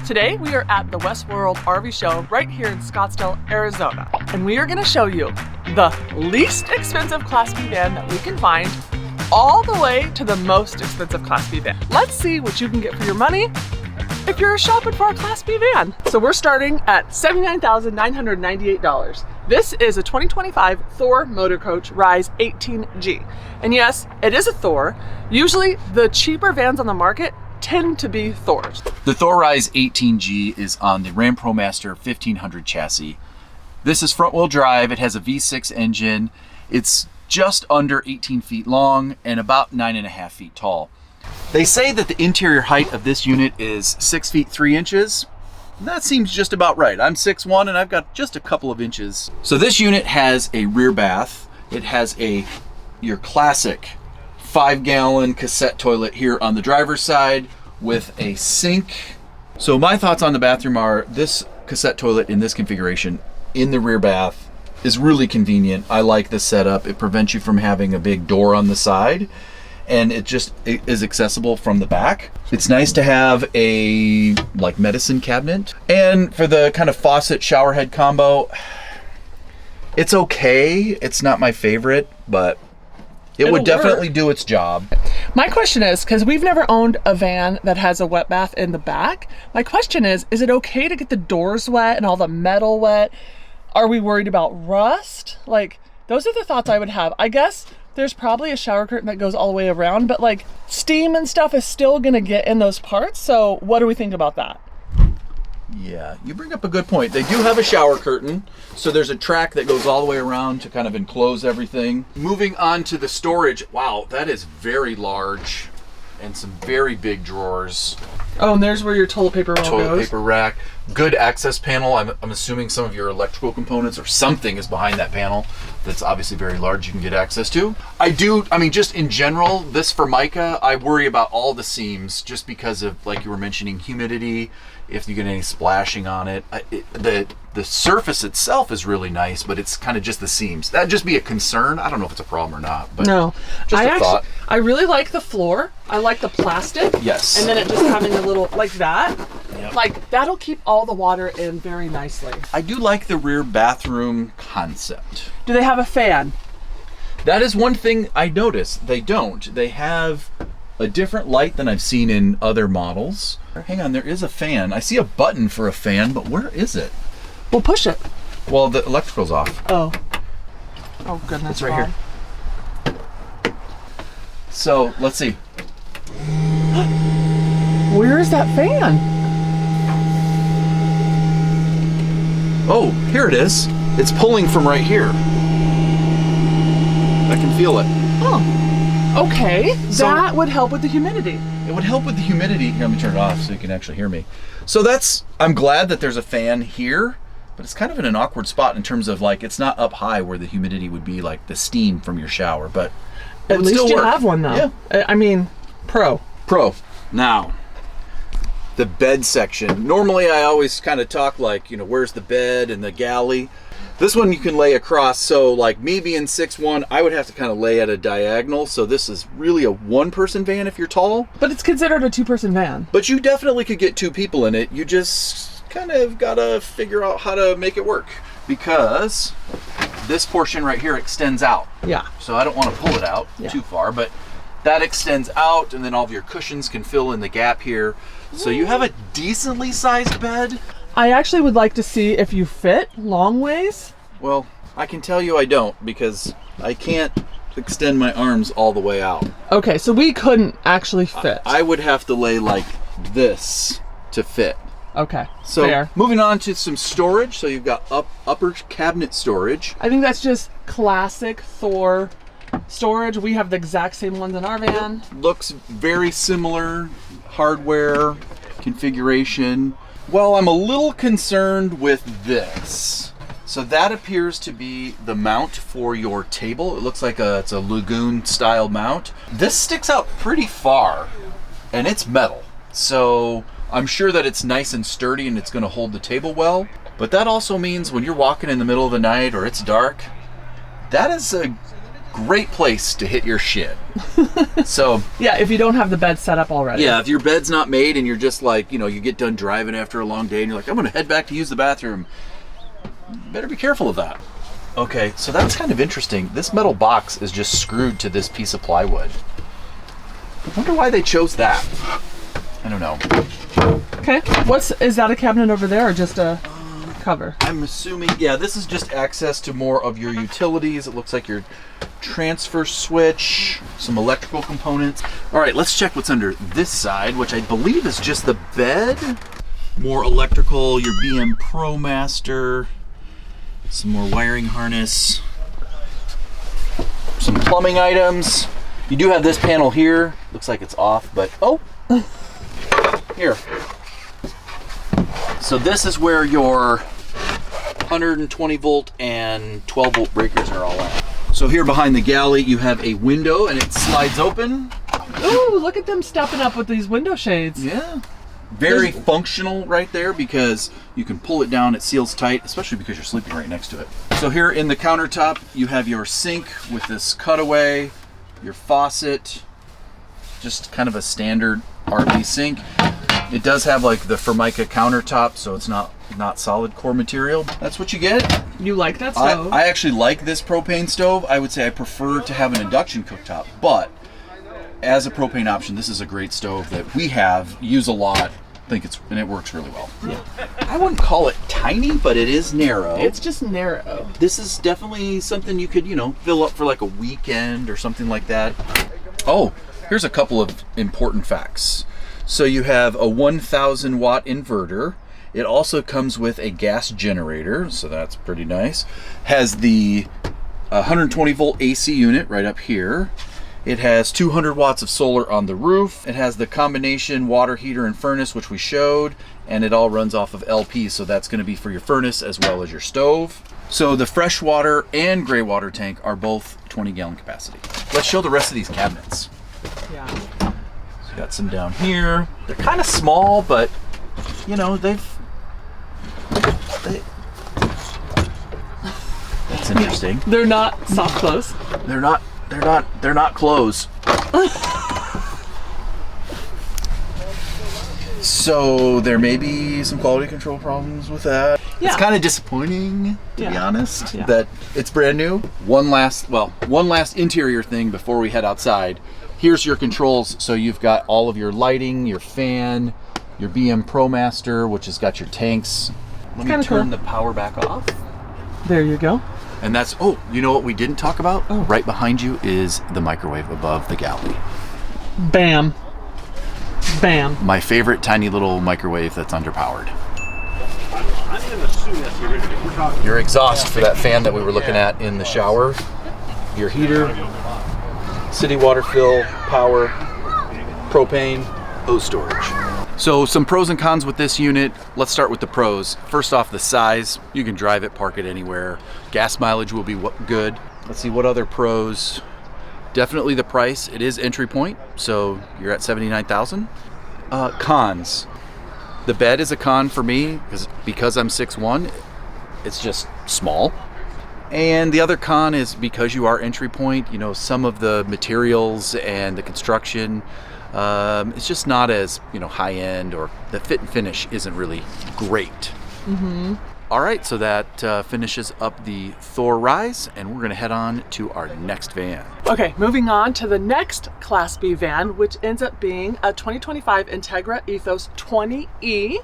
Today we are at the Westworld RV show right here in Scottsdale, Arizona, and we are going to show you the least expensive Class B van that we can find all the way to the most expensive Class B van. Let's see what you can get for your money if you're shopping for a Class B van. So we're starting at $79,998. This is a 2025 Thor Motor Coach Rize 18G. And yes, it is a Thor. Usually the cheaper vans on the market tend to be Thors. The Thor Rize 18G is on the Ram ProMaster 1500 chassis. This is front wheel drive. It has a V6 engine. It's just under 18 feet long and about 9.5 feet tall. They say that the interior height of this unit is 6 feet 3 inches. That seems just about right. I'm 6'1" and I've got just a couple of inches. So this unit has a rear bath. It has your classic 5-gallon cassette toilet here on the driver's side with a sink. So my thoughts on the bathroom are this cassette toilet in this configuration in the rear bath is really convenient. I like the setup. It prevents you from having a big door on the side, and it is accessible from the back. It's nice to have a medicine cabinet. And for the kind of faucet shower head combo, it's okay. It's not my favorite, but it would definitely do its job. My question is, because we've never owned a van that has a wet bath in the back, my question is it okay to get the doors wet and all the metal wet? Are we worried about rust? Those are the thoughts I would have. I guess there's probably a shower curtain that goes all the way around, but steam and stuff is still gonna get in those parts. So what do we think about that? Yeah, you bring up a good point. They do have a shower curtain, so there's a track that goes all the way around to kind of enclose everything. Moving on to the storage, wow, that is very large and some very big drawers. Oh, and there's where your toilet paper roll goes. Toilet paper rack. Good access panel. I'm assuming some of your electrical components or something is behind that panel that's obviously very large you can get access to. Just in general, this Formica, I worry about all the seams just because of, like you were mentioning, humidity, if you get any splashing on it. The surface itself is really nice, but it's kind of just the seams. That'd just be a concern. I don't know if it's a problem or not, but no. Just a thought. I really like the floor. I like the plastic. Yes. And then it just having a little, like that. Yep. That'll keep all the water in very nicely. I do like the rear bathroom concept. Do they have a fan? That is one thing I noticed. They don't. They have a different light than I've seen in other models. Hang on, there is a fan. I see a button for a fan, but where is it? Well, push it. Well, the electrical's off. Oh. Oh, goodness. It's right here. So, let's see. Where is that fan? Oh, here it is. It's pulling from right here. I can feel it. Oh. Okay, so that would help with the humidity. It would help with the humidity. Here, let me turn it off so you can actually hear me. So I'm glad that there's a fan here, but it's kind of in an awkward spot in terms of it's not up high where the humidity would be the steam from your shower, but at least you have one though. Yeah. Pro. Now, the bed section. Normally I always kind of talk where's the bed and the galley. This one you can lay across, so me being 6'1", I would have to kind of lay at a diagonal, so this is really a one-person van if you're tall. But it's considered a two-person van. But you definitely could get 2 people in it. You just kind of gotta figure out how to make it work, because this portion right here extends out. Yeah. So I don't want to pull it out too far, but that extends out, and then all of your cushions can fill in the gap here. So you have a decently sized bed. I actually would like to see if you fit long ways. Well, I can tell you I don't, because I can't extend my arms all the way out. Okay, so we couldn't actually fit. I would have to lay like this to fit. Okay, so fair. Moving on to some storage. So you've got upper cabinet storage. I think that's just classic Thor storage. We have the exact same ones in our van. Looks very similar, hardware, configuration. Well, I'm a little concerned with this. So that appears to be the mount for your table. It looks like it's a Lagoon style mount. This sticks out pretty far, and it's metal. So I'm sure that it's nice and sturdy and it's gonna hold the table well. But that also means when you're walking in the middle of the night or it's dark, that is a great place to hit your shit. So yeah, if you don't have the bed set up already. yeah, if your bed's not made and you're just like, you know, you get done driving after a long day and you're like, I'm gonna head back to use the bathroom, better be careful of that. Okay, so that's kind of interesting. This metal box is just screwed to this piece of plywood. I wonder why they chose that. I don't know. Okay, is that a cabinet over there or just a cover? I'm assuming, yeah, this is just access to more of your utilities. It looks like your transfer switch, some electrical components. All right, let's check what's under this side, which I believe is just the bed. More electrical, your BM ProMaster, some more wiring harness, some plumbing items. You do have this panel here. Looks like it's off, but oh, here. So this is where your 120 volt and 12 volt breakers are all at. So here behind the galley, you have a window and it slides open. Ooh, look at them stepping up with these window shades. Yeah. Very functional right there because you can pull it down, it seals tight, especially because you're sleeping right next to it. So here in the countertop, you have your sink with this cutaway, your faucet, just kind of a standard RV sink. It does have like the Formica countertop, so it's not solid core material. That's what you get. You like that stove? I actually like this propane stove. I would say I prefer to have an induction cooktop, but as a propane option, this is a great stove that we use a lot. And it works really well. Yeah. I wouldn't call it tiny, but it is narrow. It's just narrow. This is definitely something you could, fill up for like a weekend or something like that. Oh, here's a couple of important facts. So you have a 1,000 watt inverter. It also comes with a gas generator, so that's pretty nice. Has the 120 volt AC unit right up here. It has 200 watts of solar on the roof. It has the combination water heater and furnace, which we showed, and it all runs off of LP, so that's going to be for your furnace as well as your stove. So the freshwater and gray water tank are both 20 gallon capacity. Let's show the rest of these cabinets. Yeah. So we got some down here. They're kind of small, but that's interesting. They're not soft close. They're not clothes. So there may be some quality control problems with that. Yeah. It's kind of disappointing, to be honest, Yeah. that it's brand new. One last interior thing before we head outside. Here's your controls. So you've got all of your lighting, your fan, your BM ProMaster, which has got your tanks. Let me turn the power back off. There you go. And that's, you know what we didn't talk about? Oh. Right behind you is the microwave above the galley. Bam. Bam. My favorite tiny little microwave that's underpowered. Your exhaust for that fan that we were looking at in the shower. Your heater, city water fill, power, propane, hose storage. So some pros and cons with this unit. Let's start with the pros. First off, the size. You can drive it, park it anywhere. Gas mileage will be good. Let's see what other pros. Definitely the price. It is entry point, so you're at $79,000. Cons. The bed is a con for me because I'm 6'1", it's just small. And the other con is because you are entry point, some of the materials and the construction, it's just not as high end, or the fit and finish isn't really great. Mm-hmm. All right, so that finishes up the Thor Rize, and we're gonna head on to our next van. Okay, moving on to the next Class B van, which ends up being a 2025 Entegra Ethos 20E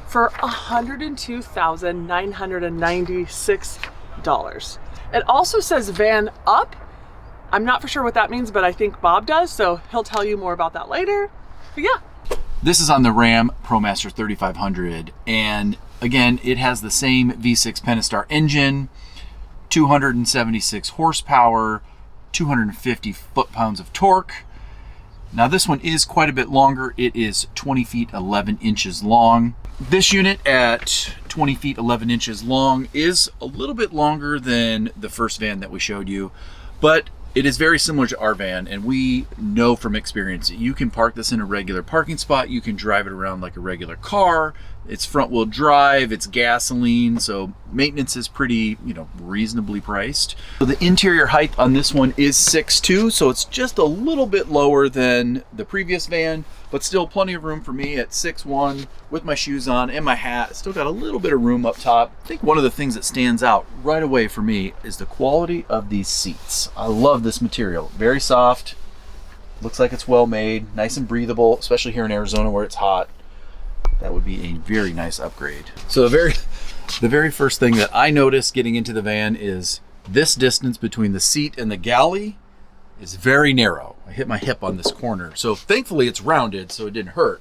for $102,996. It also says van up. I'm not for sure what that means, but I think Bob does, so he'll tell you more about that later. But yeah. This is on the Ram ProMaster 3500, and again, it has the same V6 Pentastar engine, 276 horsepower, 250 foot-pounds of torque. Now this one is quite a bit longer. It is 20 feet 11 inches long. This unit at 20 feet 11 inches long is a little bit longer than the first van that we showed you, but it is very similar to our van, and we know from experience that you can park this in a regular parking spot, you can drive it around like a regular car, It's front wheel drive, it's gasoline, so maintenance is pretty, reasonably priced. So the interior height on this one is 6'2", so it's just a little bit lower than the previous van, but still plenty of room for me at 6'1", with my shoes on and my hat. Still got a little bit of room up top. I think one of the things that stands out right away for me is the quality of these seats. I love this material. Very soft, looks like it's well made, nice and breathable, especially here in Arizona where it's hot. That would be a very nice upgrade. So the very first thing that I noticed getting into the van is this distance between the seat and the galley is very narrow. I hit my hip on this corner. So thankfully it's rounded so it didn't hurt,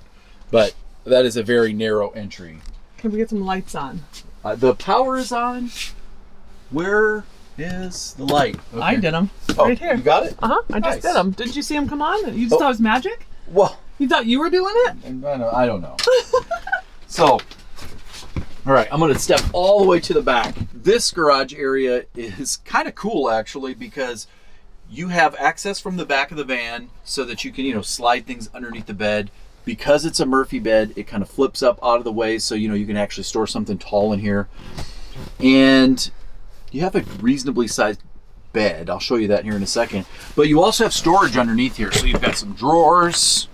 but that is a very narrow entry. Can we get some lights on? The power is on. Where is the light? Okay. I did them. Oh, right here. You got it? I just Nice. did them. Didn't you see them come on? You just thought it was magic? Well, You thought you were doing it? I don't know. So, all right, I'm gonna step all the way to the back. This garage area is kind of cool actually, because you have access from the back of the van so that you can, slide things underneath the bed. Because it's a Murphy bed, it kind of flips up out of the way, so you can actually store something tall in here. And you have a reasonably sized bed. I'll show you that here in a second. But you also have storage underneath here, so you've got some drawers.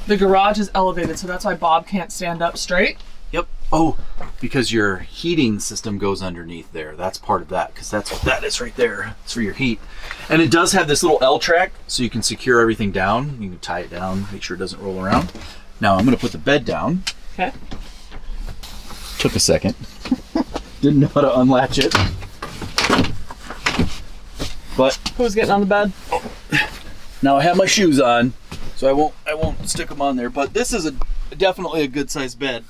The garage is elevated, so that's why Bob can't stand up straight. Yep. Oh, because your heating system goes underneath there. That's part of that, because that's what that is right there. It's for your heat. And it does have this little L track, so you can secure everything down. You can tie it down, make sure it doesn't roll around. Now I'm going to put the bed down. Okay. Took a second. Didn't know how to unlatch it. But Who's getting on the bed? now I have my shoes on, so I won't stick them on there. But this is definitely a good sized bed.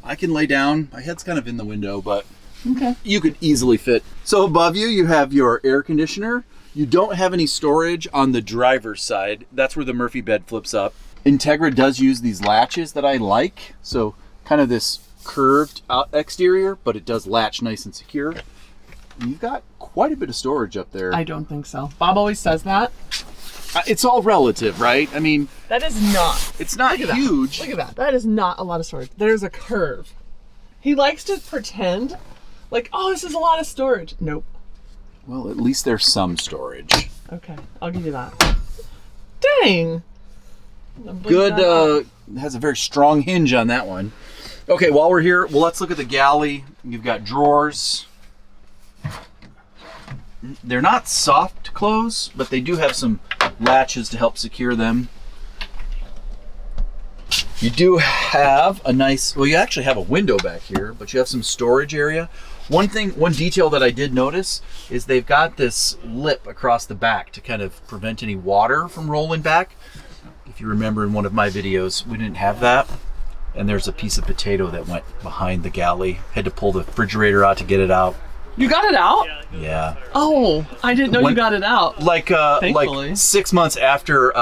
I can lay down. My head's kind of in the window, but Okay. you could easily fit. So above you have your air conditioner. You don't have any storage on the driver's side. That's where the Murphy bed flips up. Entegra does use these latches that I like. So kind of this curved out exterior, but it does latch nice and secure. And you've got quite a bit of storage up there. I don't think so. Bob always says that. It's all relative, right? I mean, That is not. it's not Look at huge. Look at that. That is not a lot of storage. There's a curve. He likes to pretend like, oh, this is a lot of storage. Nope. Well, at least there's some storage. Okay, I'll give you that. Dang. Good, has a very strong hinge on that one. Okay, while we're here, well, let's look at the galley. You've got drawers. They're not soft close, but they do have some latches to help secure them. You do have a nice, well, you actually have a window back here, but you have some storage area. One detail that I did notice is they've got this lip across the back to kind of prevent any water from rolling back. If you remember in one of my videos, we didn't have that. And there's a piece of potato that went behind the galley. Had to pull the refrigerator out to get it out. You got it out? Yeah. Oh, I didn't know you got it out. Like Thankfully. 6 months after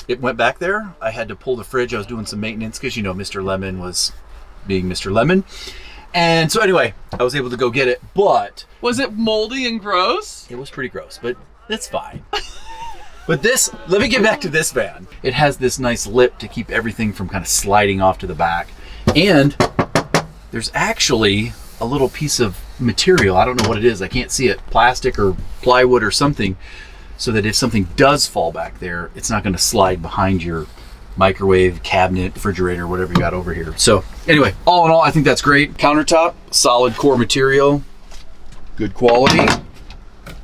it went back there, I had to pull the fridge. I was doing some maintenance because, Mr. Lemon was being Mr. Lemon. And so anyway, I was able to go get it, but... Was it moldy and gross? It was pretty gross, but that's fine. But let me get back to this van. It has this nice lip to keep everything from kind of sliding off to the back. And there's actually a little piece of material. I don't know what it is. I can't see it. Plastic or plywood or something. So that if something does fall back there, it's not going to slide behind your microwave, cabinet, refrigerator, whatever you got over here. So anyway, all in all, I think that's great. Countertop, solid core material, good quality.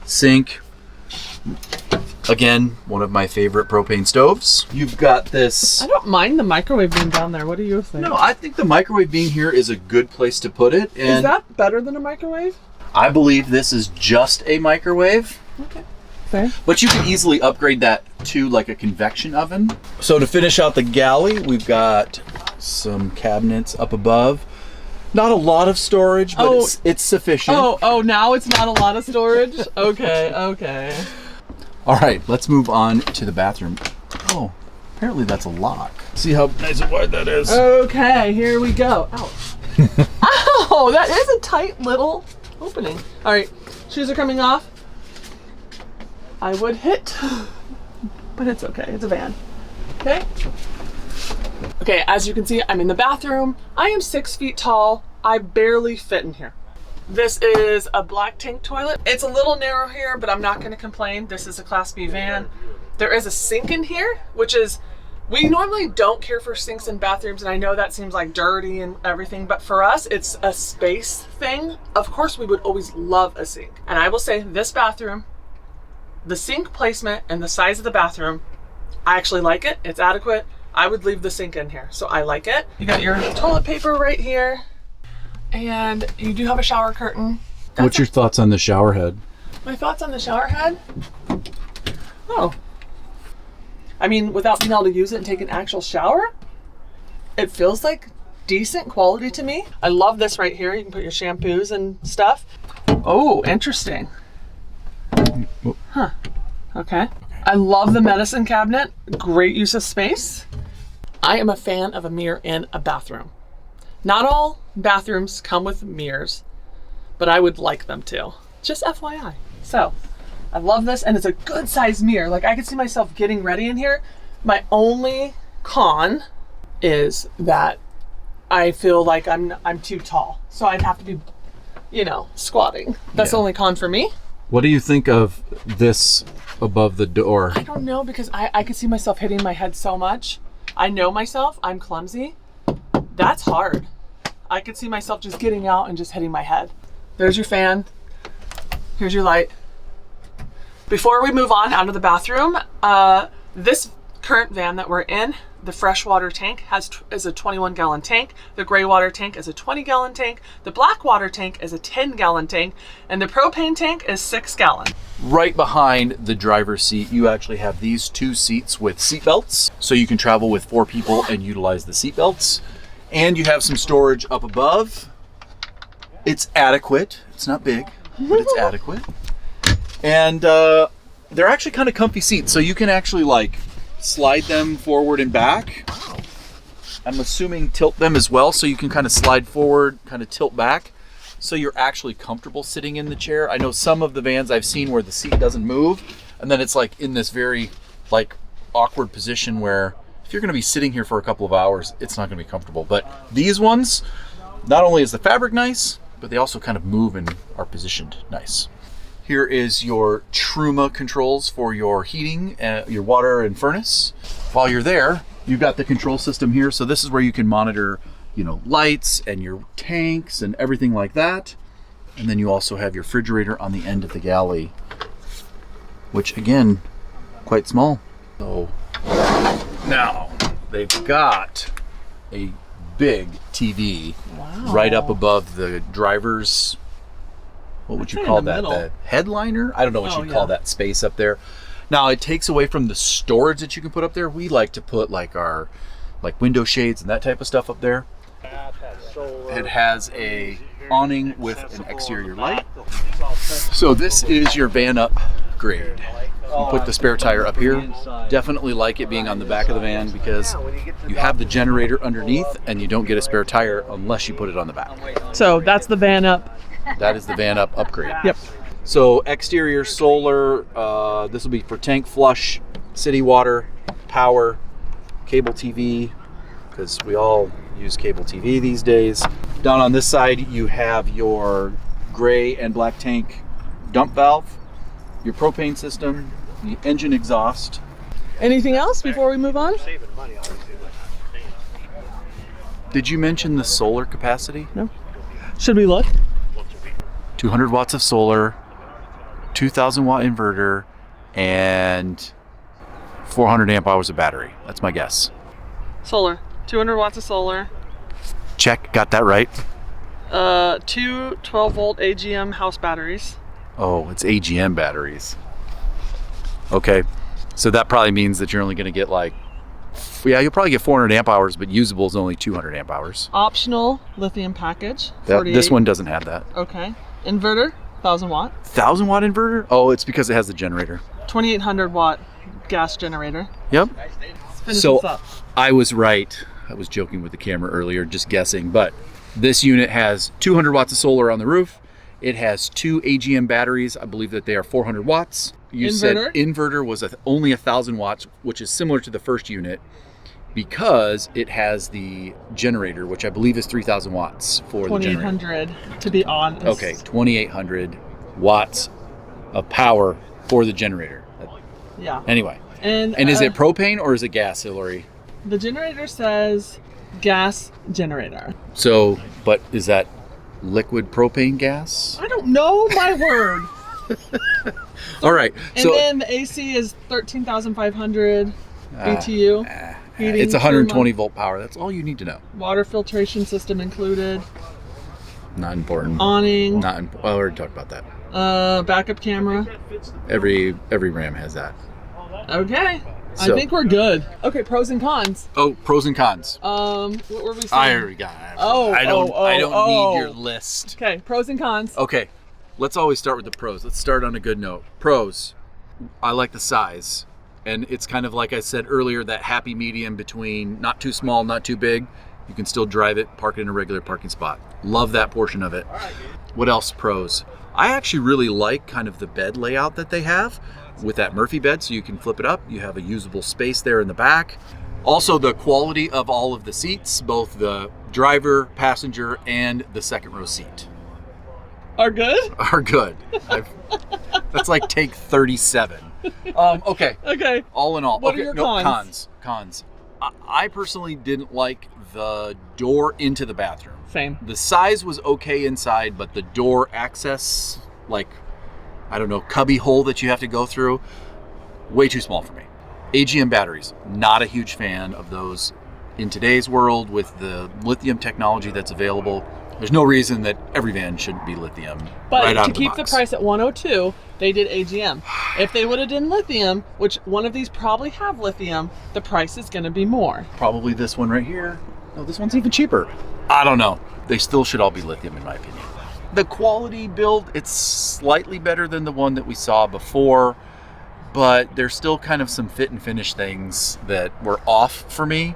Sink. Again, one of my favorite propane stoves. You've got this. I don't mind the microwave being down there. What do you think? No, I think the microwave being here is a good place to put it. And is that better than a microwave? I believe this is just a microwave. Okay. Fair. But you can easily upgrade that to like a convection oven. So to finish out the galley, we've got some cabinets up above. Not a lot of storage, but it's sufficient. Oh, now it's not a lot of storage? Okay. All right, let's move on to the bathroom. Oh, apparently that's a lock. See how nice and wide that is. Okay, here we go. Ouch. Ow, that is a tight little opening. All right, shoes are coming off. I would hit, but it's okay. It's a van. Okay. Okay, as you can see, I'm in the bathroom. I am 6 feet tall. I barely fit in here. This is a black tank toilet. It's a little narrow here, but I'm not gonna complain. This is a Class B van. There is a sink in here, which is, we normally don't care for sinks in bathrooms, and I know that seems like dirty and everything, but for us, it's a space thing. Of course, we would always love a sink. And I will say this bathroom, the sink placement and the size of the bathroom, I actually like it. It's adequate. I would leave the sink in here, so I like it. You got your toilet paper right here, and you do have a shower curtain. What's your thoughts on the shower head? My thoughts on the shower head? Oh. I mean, without being able to use it and take an actual shower, it feels like decent quality to me. I love this right here. You can put your shampoos and stuff. Oh, interesting. Huh. Okay. I love the medicine cabinet. Great use of space. I am a fan of a mirror in a bathroom. Not all bathrooms come with mirrors, but I would like them to. Just FYI. So, I love this, and it's a good size mirror. Like, I could see myself getting ready in here. My only con is that I feel like I'm too tall. So I'd have to be, you know, squatting. That's the only con for me. What do you think of this above the door? I don't know, because I could see myself hitting my head so much. I know myself, I'm clumsy. That's hard. I could see myself just getting out and just hitting my head. There's your fan. Here's your light. Before we move on out of the bathroom, this current van that we're in, the freshwater tank is a 21-gallon tank. The gray water tank is a 20-gallon tank. The black water tank is a 10-gallon tank. And the propane tank is 6-gallon. Right behind the driver's seat, you actually have these 2 seats with seat belts. So you can travel with 4 people and utilize the seat belts. And you have some storage up above. It's adequate. It's not big, but it's adequate. And they're actually kind of comfy seats. So you can actually like slide them forward and back. I'm assuming tilt them as well, so you can kind of slide forward, kind of tilt back, so you're actually comfortable sitting in the chair. I know some of the vans I've seen where the seat doesn't move, and then it's like in this very like awkward position where if you're going to be sitting here for a couple of hours, it's not going to be comfortable. But these ones, not only is the fabric nice, but they also kind of move and are positioned nice. Here is your Truma controls for your heating, your water and furnace. While you're there, you've got the control system here. So this is where you can monitor, you know, lights and your tanks and everything like that. And then you also have your refrigerator on the end of the galley, which again, quite small. So now they've got a big TV right up above the driver's, what would you call that? The headliner? I don't know what you'd call that space up there. Now it takes away from the storage that you can put up there. We like to put like our window shades and that type of stuff up there. It has a awning with an exterior light. So this is your van upgrade. You put the spare tire up here. Definitely like it being on the back of the van because you have the generator underneath and you don't get a spare tire unless you put it on the back. So that's the van up. That is the van up upgrade. Yep. So exterior solar, this will be for tank flush, city water, power, cable TV, because we all use cable TV these days. Down on this side, you have your gray and black tank dump valve, your propane system, the engine exhaust. Anything else before we move on? Did you mention the solar capacity? No. Should we look? 200 watts of solar, 2,000 watt inverter, and 400 amp hours of battery. That's my guess. Solar. 200 watts of solar. Check, got that right. 2 12-volt AGM house batteries. Oh, it's AGM batteries. Okay, so that probably means that you're only going to get like, yeah, you'll probably get 400 amp hours, but usable is only 200 amp hours. Optional lithium package. This one doesn't have that. Okay. Inverter, 1,000 watt. 1,000 watt inverter? Oh, it's because it has the generator. 2,800 watt gas generator. Yep. Finish So this up. I was right. I was joking with the camera earlier, just guessing, but this unit has 200 watts of solar on the roof. It has 2 AGM batteries. I believe that they are 400 watts. You said inverter was only 1,000 watts, which is similar to the first unit because it has the generator, which I believe is 3,000 watts for the generator. 2,800 to be honest. Okay, 2,800 watts of power for the generator. Yeah. Anyway. And is it propane or is it gas, Hillary? The generator says gas generator. So, but is that liquid propane gas? I don't know my word. All right. And so then the AC is 13,500 BTU. Heating it's 120 volt power. That's all you need to know. Water filtration system included. Not important. Awning. Well, I already talked about that. Backup camera. Every Ram has that. Okay. So, I think we're good. Okay, pros and cons. Oh, pros and cons. What were we saying? I already got it. I don't need your list. Okay, pros and cons. Okay. Let's always start with the pros. Let's start on a good note. Pros. I like the size. And it's kind of like I said earlier, that happy medium between not too small, not too big. You can still drive it, park it in a regular parking spot. Love that portion of it. What else pros? I actually really like kind of the bed layout that they have with that Murphy bed, so you can flip it up. You have a usable space there in the back. Also, the quality of all of the seats, both the driver, passenger, and the second row seat. Are good? Are good. That's like take 37. Okay. Okay. All in all. What are your cons? Cons. I personally didn't like the door into the bathroom. Same. The size was okay inside, but the door access, like, I don't know, cubby hole that you have to go through, way too small for me. AGM batteries, not a huge fan of those in today's world with the lithium technology that's available. There's no reason that every van shouldn't be lithium. But right out to of the keep the box. price at 102, they did AGM. If they would have done lithium, which one of these probably have lithium, the price is going to be more. Probably this one right here. No, this one's even cheaper. I don't know. They still should all be lithium in my opinion. The quality build, it's slightly better than the one that we saw before, but there's still kind of some fit and finish things that were off for me.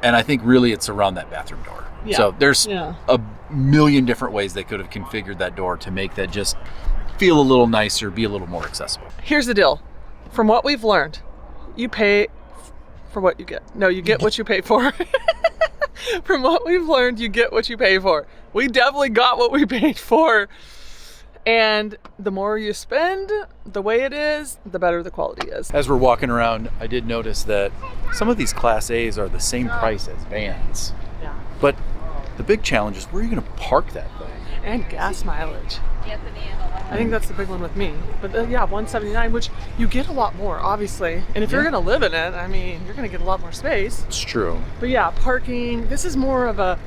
And I think really it's around that bathroom door. Yeah. So there's a million different ways they could have configured that door to make that just feel a little nicer, be a little more accessible. Here's the deal. From what we've learned, you pay for what you get. No, you get what you pay for. From what we've learned, you get what you pay for. We definitely got what we paid for. And the more you spend, the way it is, the better the quality is. As we're walking around, I did notice that some of these Class A's are the same price as vans. Yeah. But the big challenge is where are you going to park that thing? And gas mileage. I think that's the big one with me. But yeah, 179, which you get a lot more, obviously. And if you're going to live in it, I mean, you're going to get a lot more space. It's true. But yeah, parking, this is more of a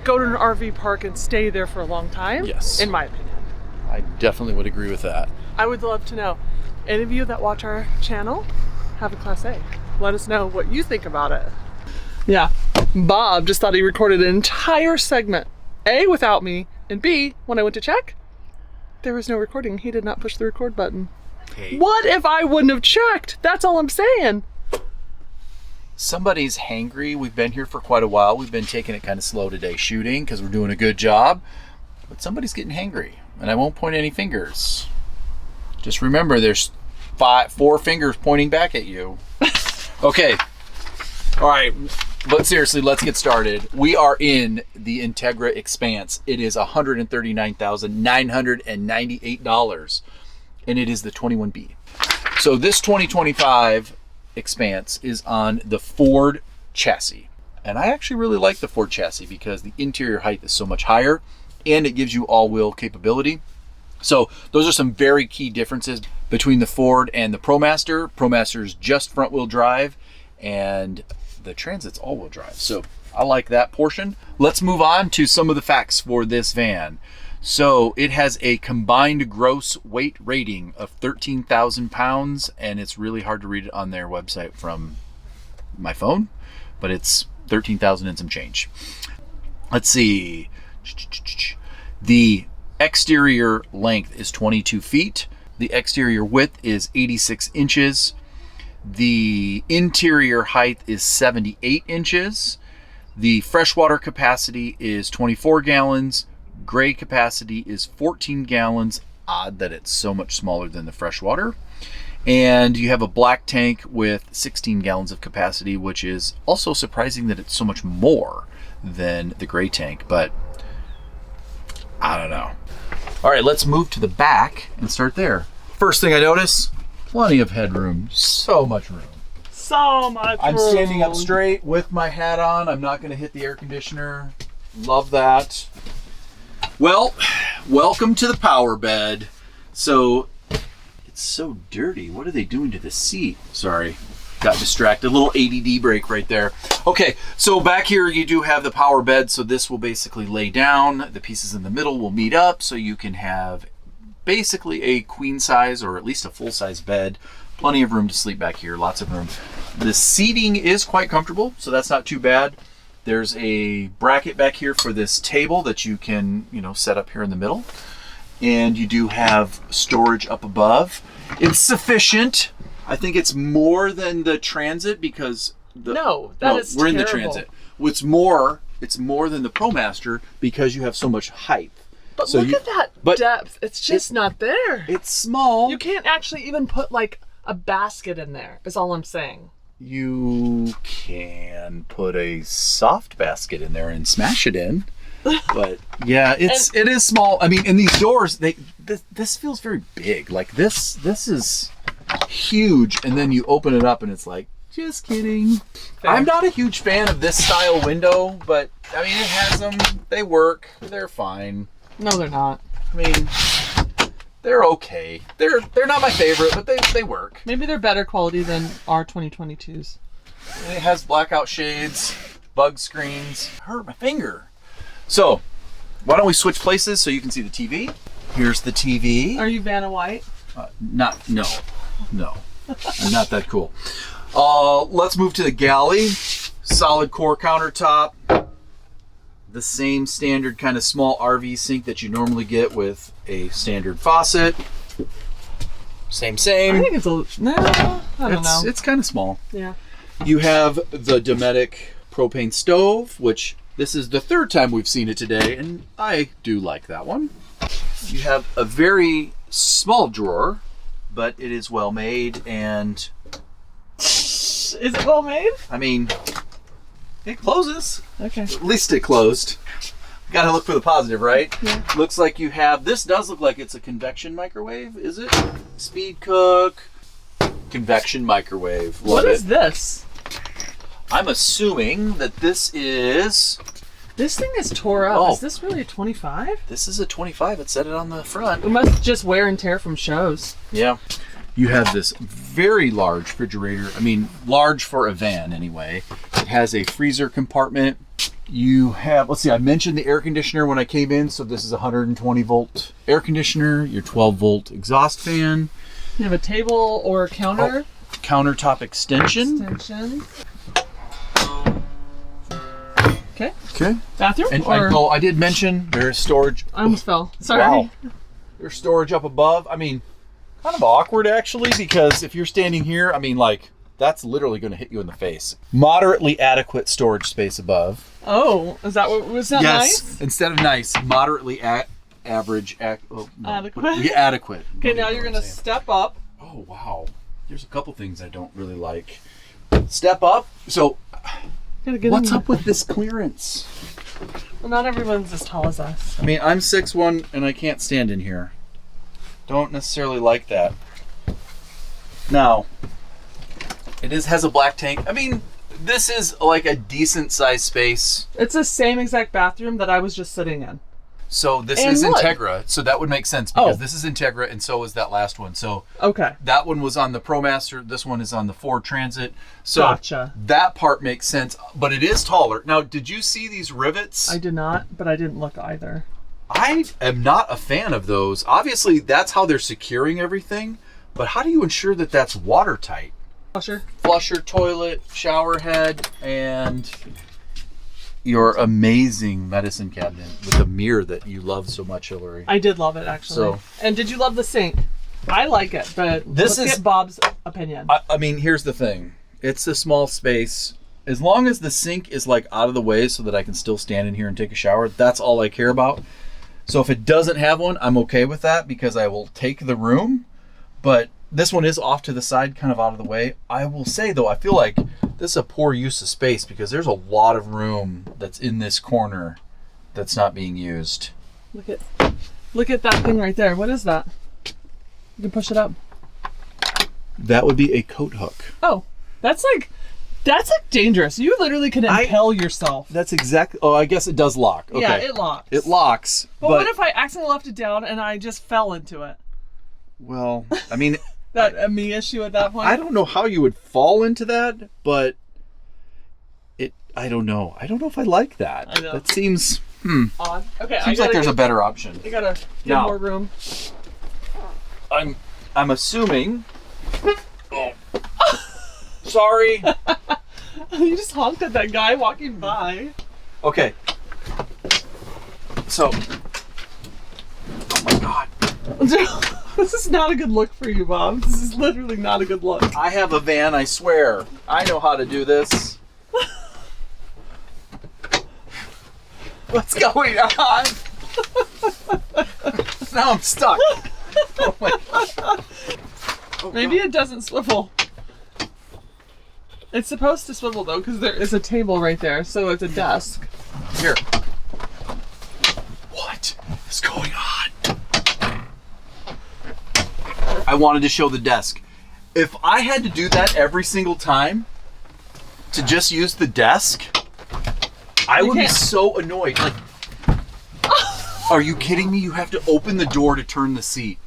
go to an RV park and stay there for a long time. Yes. In my opinion. I definitely would agree with that. I would love to know. Any of you that watch our channel have a Class A. Let us know what you think about it. Yeah, Bob just thought he recorded an entire segment. A, without me, and B, when I went to check, there was no recording. He did not push the record button. Hey. What if I wouldn't have checked? That's all I'm saying. Somebody's hangry. We've been here for quite a while. We've been taking it kind of slow today shooting because we're doing a good job. But somebody's getting hangry. And I won't point any fingers. Just remember, there's 4 fingers pointing back at you. Okay. All right. But seriously, let's get started. We are in the Entegra Expanse. It is $139,998. And it is the 21B. So this 2025 Expanse is on the Ford chassis. And I actually really like the Ford chassis because the interior height is so much higher. And it gives you all-wheel capability. So those are some very key differences between the Ford and the ProMaster. ProMaster is just front-wheel drive, and the Transit's all-wheel drive. So I like that portion. Let's move on to some of the facts for this van. So it has a combined gross weight rating of 13,000 pounds, and it's really hard to read it on their website from my phone, but it's 13,000 and some change. Let's see. The exterior length is 22 feet. The exterior width is 86 inches. The interior height is 78 inches. The freshwater capacity is 24 gallons. Gray capacity is 14 gallons. Odd that it's so much smaller than the freshwater. And you have a black tank with 16 gallons of capacity, which is also surprising that it's so much more than the gray tank, but I don't know. All right, let's move to the back and start there. First thing I notice, plenty of headroom, so much room. So much I'm room. standing up straight with my hat on. I'm not gonna hit the air conditioner. Love that. Well, welcome to the power bed. So, it's so dirty. What are they doing to the seat? Sorry, got distracted. A little ADD break right there. Okay, so back here you do have the power bed. So this will basically lay down. The pieces in the middle will meet up so you can have basically a queen size or at least a full size bed. Plenty of room to sleep back here, lots of room. The seating is quite comfortable, so that's not too bad. There's a bracket back here for this table that you can, set up here in the middle. And you do have storage up above. It's sufficient. I think it's more than the Transit because we're in the Transit. It's more than the ProMaster because you have so much height. But so look at that depth. It's just not there. It's small. You can't actually even put like a basket in there, is all I'm saying. You can put a soft basket in there and smash it in. But yeah, it is small. I mean, and these doors, this feels very big. Like this is huge, and then you open it up and it's like, just kidding. Fair. I'm not a huge fan of this style window, but I mean, it has them. They work. They're fine. No, they're not. I mean, they're okay. They're not my favorite, but they work. Maybe they're better quality than our 2022s. And it has blackout shades, bug screens. Hurt my finger. So, why don't we switch places so you can see the TV? Here's the TV. Are you Vanna White? No. I'm not that cool. Let's move to the galley. Solid core countertop. The same standard kind of small RV sink that you normally get with a standard faucet. Same. I think it's I don't know. It's kind of small. Yeah. You have the Dometic propane stove, which this is the third time we've seen it today, and I do like that one. You have a very small drawer, but it is well made, and is it well made? I mean, it closes. Okay. At least it closed. Gotta look for the positive, right? Yeah. Looks like you have, this does look like it's a convection microwave, is it? Speed cook, convection microwave. Love What is it. this? I'm assuming that this is... This thing is tore up. Oh. Is this really a 25? This is a 25. It said it on the front. It must just wear and tear from shows. Yeah. You have this very large refrigerator. I mean, large for a van anyway. It has a freezer compartment. You have, let's see, I mentioned the air conditioner when I came in. So this is a 120 volt air conditioner, your 12 volt exhaust fan. You have a table or counter. Countertop extension. Okay. Bathroom? And I did mention there's storage. I almost fell. Sorry. Wow. There's storage up above. I mean, kind of awkward actually, because if you're standing here, I mean, like, that's literally going to hit you in the face. Moderately adequate storage space above. Oh, is that what was that yes, nice? Instead of nice, moderately average. Adequate. Yeah, adequate. Okay, now you're going to step up. Oh, wow. There's a couple things I don't really like. Step up. So, what's up with this clearance? Well, not everyone's as tall as us. I mean, I'm 6'1" and I can't stand in here. Don't necessarily like that. Now, it has a black tank. I mean, this is like a decent sized space. It's the same exact bathroom that I was just sitting in. So this And is wood. Integra, so that would make sense because this is Integra and so was that last one. So Okay. that one was on the ProMaster, this one is on the Ford Transit. So Gotcha. that part makes sense, but it is taller. Now, did you see these rivets? I did not, but I didn't look either. I am not a fan of those. Obviously, that's how they're securing everything, but how do you ensure that that's watertight? Flusher, toilet, shower head, and your amazing medicine cabinet with the mirror that you love so much, Hillary. I did love it, actually. So- And did you love the sink? I like it, but let's get Bob's opinion. I mean, here's the thing. It's a small space. As long as the sink is like out of the way so that I can still stand in here and take a shower, that's all I care about. So if it doesn't have one, I'm okay with that because I will take the room. But This one is off to the side, kind of out of the way. I will say though, I feel like this is a poor use of space because there's a lot of room that's in this corner that's not being used. Look at that thing right there. What is that? You can push it up. That would be a coat hook. Oh, that's like dangerous. You literally can impel yourself. That's exactly. Oh, I guess it does lock. Okay. Yeah, it locks. It locks. But what if I accidentally left it down and I just fell into it? Well, I mean, that a me issue at that point. I don't know how you would fall into that, but I don't know. I don't know if I like that. I know. That seems odd. Okay, seems like there's a better option. You gotta get Now, more room. I'm assuming. Oh. Sorry. You just honked at that guy walking by. Okay. So. Oh my God. This is not a good look for you, Bob. This is literally not a good look. I have a van, I swear. I know how to do this. What's going on? Now I'm stuck. Oh my God. Oh, Maybe God. it doesn't swivel. It's supposed to swivel though, because there is a table right there, so it's a desk. Here. What is going on? I wanted to show the desk. If I had to do that every single time to just use the desk, I would be so annoyed. Like, are you kidding me? You have to open the door to turn the seat.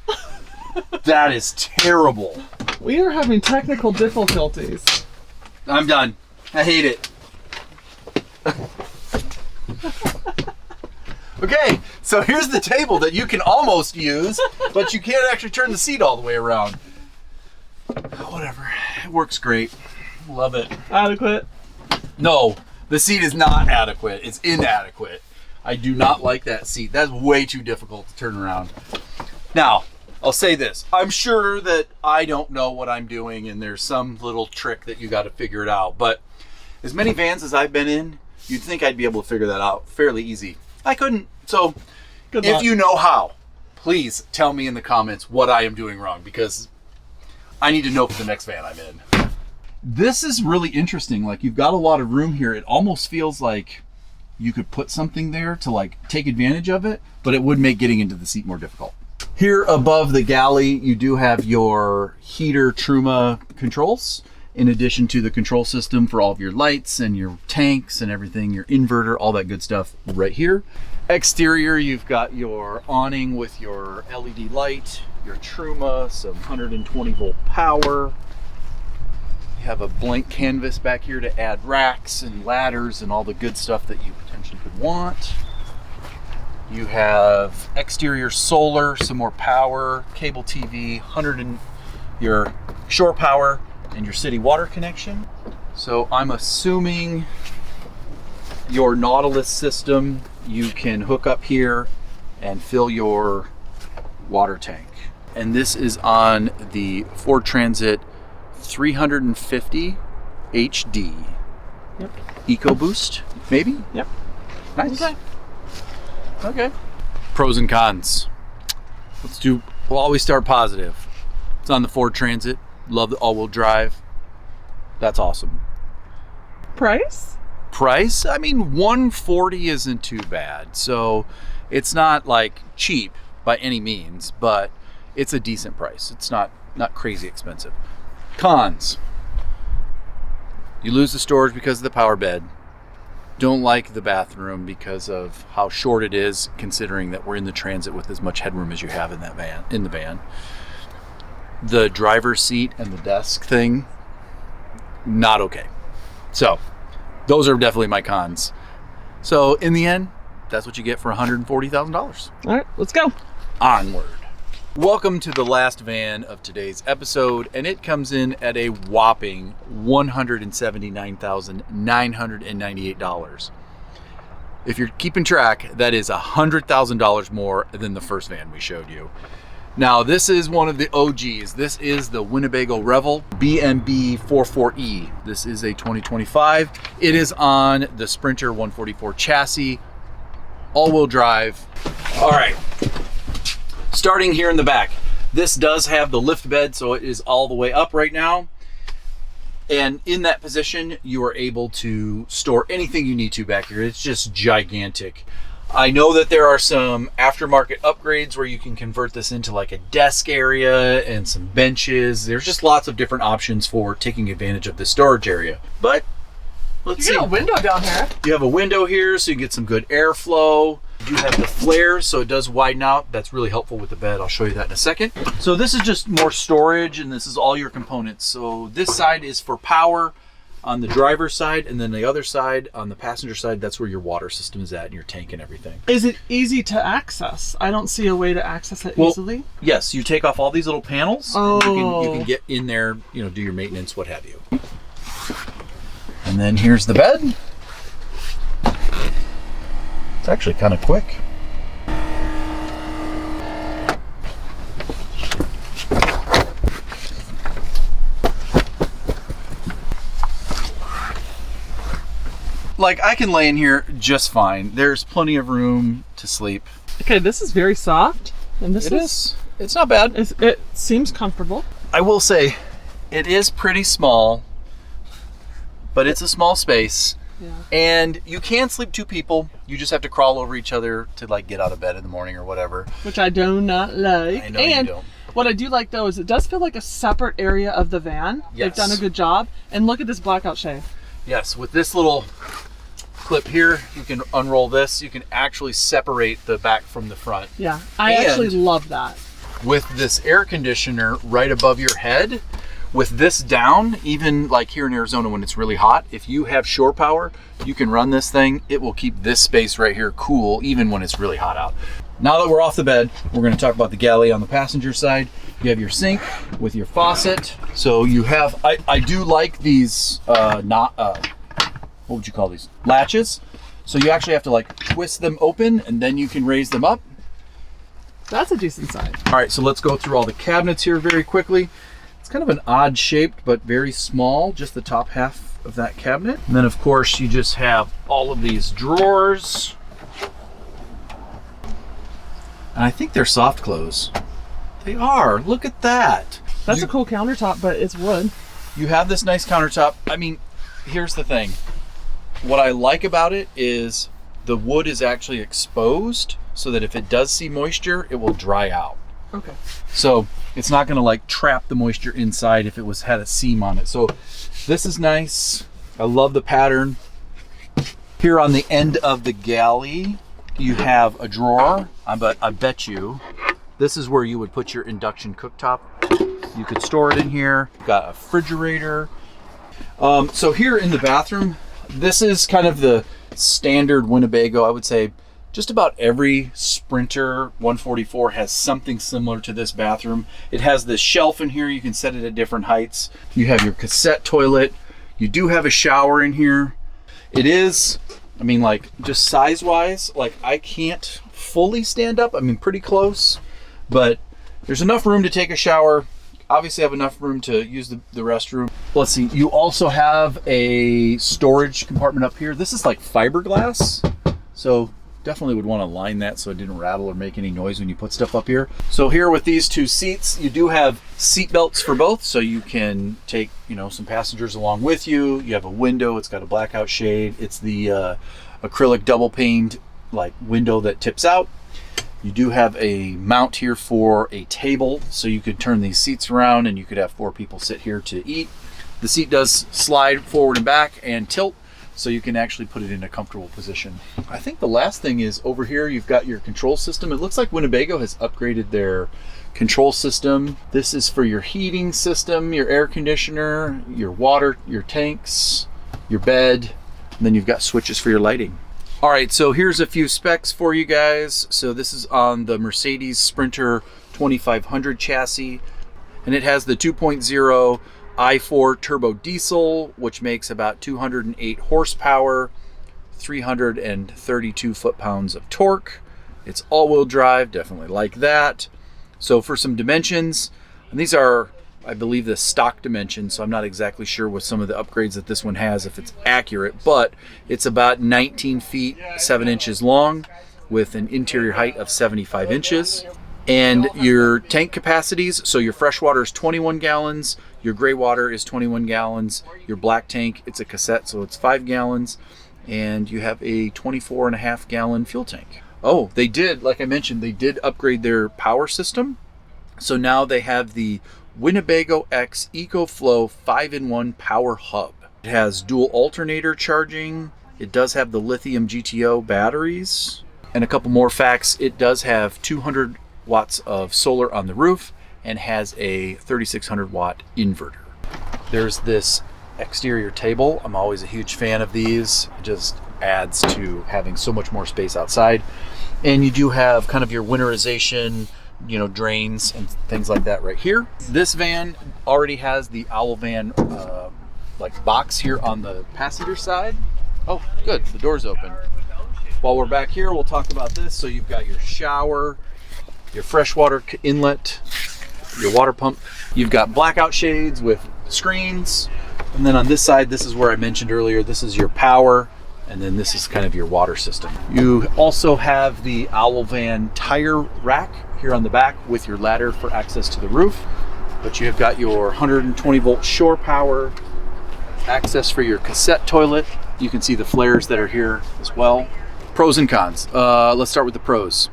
That is terrible. We are having technical difficulties. I'm done. I hate it. Okay, so here's the table that you can almost use, but you can't actually turn the seat all the way around. Whatever. It works great. Love it. Adequate. No, the seat is not adequate. It's inadequate. I do not like that seat. That's way too difficult to turn around. Now, I'll say this. I'm sure that I don't know what I'm doing and there's some little trick that you got to figure it out. But as many vans as I've been in, you'd think I'd be able to figure that out fairly easy. I couldn't. So if you know how, please tell me in the comments what I am doing wrong, because I need to know for the next van I'm in. This is really interesting. Like, you've got a lot of room here. It almost feels like you could put something there to like take advantage of it, but it would make getting into the seat more difficult. Here above the galley, you do have your heater Truma controls, in addition to the control system for all of your lights and your tanks and everything, your inverter, all that good stuff right here. Exterior, you've got your awning with your LED light, your Truma, some 120 volt power. You have a blank canvas back here to add racks and ladders and all the good stuff that you potentially could want. You have exterior solar, some more power, cable TV, your shore power, and your city water connection. So I'm assuming your Nautilus system, you can hook up here and fill your water tank. And this is on the Ford Transit 350 HD. Yep. EcoBoost, maybe? Yep. Nice. Okay. Pros and cons. We'll always start positive. It's on the Ford Transit. Love the all-wheel drive. That's awesome. Price? Price? I mean, 140 isn't too bad. So it's not like cheap by any means, but it's a decent price. It's not crazy expensive. Cons. You lose the storage because of the power bed. Don't like the bathroom because of how short it is, considering that we're in the Transit with as much headroom as you have in the van. The driver's seat and the desk thing, not okay. So those are definitely my cons. So in the end, that's what you get for $140,000. All right, let's go. Onward. Welcome to the last van of today's episode, and it comes in at a whopping $179,998. If you're keeping track, that is $100,000 more than the first van we showed you. Now, this is one of the OGs. This is the Winnebago Revel BMB 44E. This is a 2025. It is on the Sprinter 144 chassis, all-wheel drive. All right. Starting here in the back, This does have the lift bed, so it is all the way up right now. And in that position, you are able to store anything you need to back here. It's just gigantic. I know that there are some aftermarket upgrades where you can convert this into like a desk area and some benches. There's just lots of different options for taking advantage of the storage area. But let's see. You got a window down here. You have a window here so you get some good airflow. You have the flares, so it does widen out. That's really helpful with the bed. I'll show you that in a second. So this is just more storage, and this is all your components. So this side is for power on the driver's side, and then the other side, on the passenger side, that's where your water system is at and your tank and everything. Is it easy to access? I don't see a way to access it easily. Yes, you take off all these little panels, and you can get in there, you know, do your maintenance, what have you. And then here's the bed. It's actually kind of quick. Like, I can lay in here just fine. There's plenty of room to sleep. Okay, this is very soft, and this is. It's not bad. It seems comfortable. I will say, it is pretty small, but it's a small space. Yeah. And you can sleep two people. You just have to crawl over each other to like get out of bed in the morning or whatever. Which I do not like. I know and you don't. What I do like though is it does feel like a separate area of the van. Yes. They've done a good job. And look at this blackout shade. Yes, with this little clip here, you can unroll this. You can actually separate the back from the front. Yeah, I actually love that. With this air conditioner right above your head, with this down, even like here in Arizona when it's really hot, if you have shore power, you can run this thing. It will keep this space right here cool even when it's really hot out. Now that we're off the bed, we're going to talk about the galley on the passenger side. You have your sink with your faucet. So you have, I do like these, what would you call these? Latches. So you actually have to like twist them open and then you can raise them up. That's a decent size. All right, so let's go through all the cabinets here very quickly. It's kind of an odd shaped, but very small, just the top half of that cabinet. And then of course you just have all of these drawers. And I think they're soft close. They are, look at that. That's a cool countertop, but it's wood. You have this nice countertop. I mean, here's the thing. What I like about it is the wood is actually exposed so that if it does see moisture, it will dry out. Okay. So it's not gonna like trap the moisture inside if it had a seam on it. So this is nice. I love the pattern. Here on the end of the galley, you have a drawer, but I bet you this is where you would put your induction cooktop. You could store it in here. You've got a refrigerator. So here in the bathroom, this is kind of the standard Winnebago. I would say just about every Sprinter 144 has something similar to this bathroom. It has this shelf in here. You can set it at different heights. You have your cassette toilet. You do have a shower in here. It is, I mean, like just size-wise, like I can't fully stand up. I mean, pretty close, but there's enough room to take a shower. Obviously have enough room to use the restroom. Let's see, you also have a storage compartment up here. This is like fiberglass, so definitely would want to line that so it didn't rattle or make any noise when you put stuff up here. So here with these two seats, you do have seat belts for both, so you can take, you know, some passengers along with you. You have a window, it's got a blackout shade. It's the acrylic double paned like window that tips out. You do have a mount here for a table, so you could turn these seats around and you could have 4 people sit here to eat. The seat does slide forward and back and tilt, so you can actually put it in a comfortable position. I think the last thing is over here, you've got your control system. It looks like Winnebago has upgraded their control system. This is for your heating system, your air conditioner, your water, your tanks, your bed, and then you've got switches for your lighting. All right, so here's a few specs for you guys. So this is on the Mercedes Sprinter 2500 chassis, and it has the 2.0 i4 turbo diesel, which makes about 208 horsepower, 332 foot-pounds of torque. It's all-wheel drive, definitely like that. So for some dimensions, and these are, I believe, the stock dimensions, so I'm not exactly sure what some of the upgrades that this one has, if it's accurate, but it's about 19 feet 7 inches long with an interior height of 75 inches. And your tank capacities, so your fresh water is 21 gallons, your gray water is 21 gallons, your black tank, it's a cassette, so it's 5 gallons, and you have a 24.5 gallon fuel tank. Oh, they did, like I mentioned, they did upgrade their power system. So now they have the Winnebago X EcoFlow 5-in-1 power hub. It has dual alternator charging. It does have the lithium GTO batteries. And a couple more facts, it does have 200 watts of solar on the roof and has a 3600 watt inverter. There's this exterior table. I'm always a huge fan of these. It just adds to having so much more space outside. And you do have kind of your winterization, you know, drains and things like that right here. This van already has the Owl Van like box here on the passenger side. Oh, good, the door's open. While we're back here, we'll talk about this. So you've got your shower, your freshwater inlet, your water pump. You've got blackout shades with screens. And then on this side, this is where I mentioned earlier, this is your power. And then this is kind of your water system. You also have the Owl Van tire rack here on the back with your ladder for access to the roof. But you have got your 120 volt shore power, access for your cassette toilet. You can see the flares that are here as well. Pros and cons. Let's start with the pros.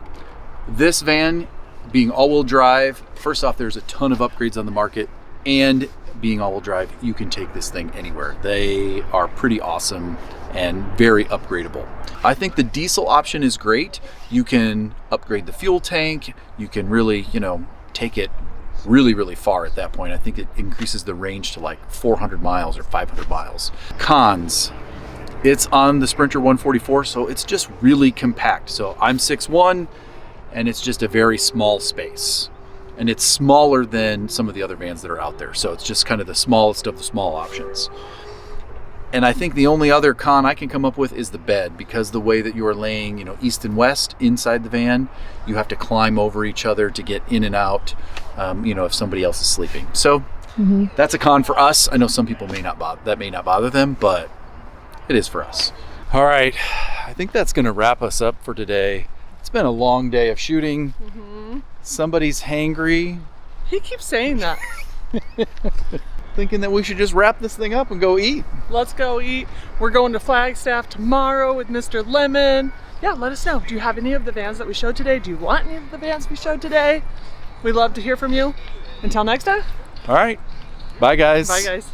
This van being all-wheel drive, first off, there's a ton of upgrades on the market, and being all-wheel drive, you can take this thing anywhere. They are pretty awesome and very upgradable. I think the diesel option is great. You can upgrade the fuel tank. You can really, you know, take it really, really far at that point. I think it increases the range to like 400 miles or 500 miles. Cons. It's on the Sprinter 144, so it's just really compact. So I'm 6'1", and it's just a very small space. And it's smaller than some of the other vans that are out there. So it's just kind of the smallest of the small options. And I think the only other con I can come up with is the bed, because the way that you are laying, you know, east and west inside the van, you have to climb over each other to get in and out, you know, if somebody else is sleeping. So that's a con for us. I know some people may not bother them, but it is for us. All right, I think that's gonna wrap us up for today. It's been a long day of shooting. Somebody's hangry. He keeps saying that. Thinking that we should just wrap this thing up and go eat. Let's go eat. We're going to Flagstaff tomorrow with Mr. Lemon. Yeah, let us know. Do you have any of the vans that we showed today? Do you want any of the vans we showed today? We'd love to hear from you. Until next time. All right. Bye, guys. Bye, guys.